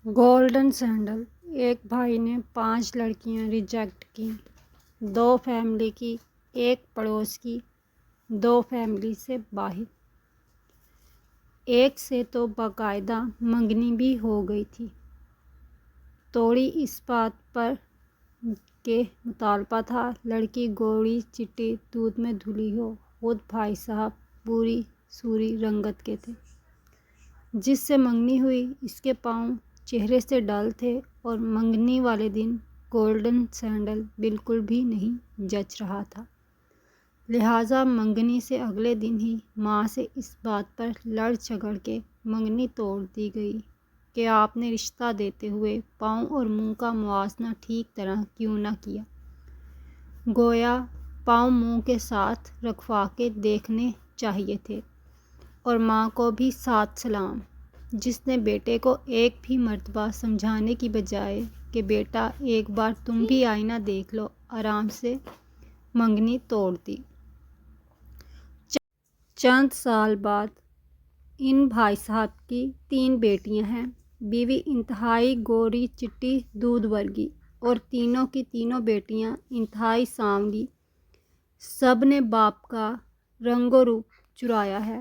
Golden sandal. ایک بھائی نے 5 لڑکیاں ریجیکٹ کیں، 2 فیملی کی، 1 پڑوس کی، 2 فیملی سے باہر، 1 سے تو باقاعدہ منگنی بھی ہو گئی تھی۔ توڑی اس بات پر کہ مطالبہ تھا لڑکی گوری چٹی دودھ میں دھلی ہو۔ خود بھائی صاحب پوری سوری رنگت کے تھے۔ جس سے منگنی ہوئی اس کے پاؤں چہرے سے ڈل تھے اور منگنی والے دن گولڈن سینڈل بالکل بھی نہیں جچ رہا تھا، لہٰذا منگنی سے اگلے دن ہی ماں سے اس بات پر لڑ جھگڑ کے منگنی توڑ دی گئی کہ آپ نے رشتہ دیتے ہوئے پاؤں اور منہ کا موازنہ ٹھیک طرح کیوں نہ کیا، گویا پاؤں منہ کے ساتھ رکھوا کے دیکھنے چاہیے تھے، اور ماں کو بھی ساتھ سلام، جس نے بیٹے کو ایک بھی مرتبہ سمجھانے کی بجائے کہ بیٹا ایک بار تم بھی آئینہ دیکھ لو، آرام سے منگنی توڑ دی۔ چند سال بعد ان بھائی صاحب کی 3 بیٹیاں ہیں۔ بیوی انتہائی گوری چٹی دودھ ورگی اور تینوں کی تینوں بیٹیاں انتہائی سانولی، سب نے باپ کا رنگ و روپ چرایا ہے۔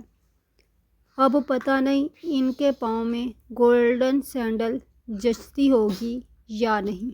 اب پتہ نہیں ان کے پاؤں میں گولڈن سینڈل جچتی ہوگی یا نہیں۔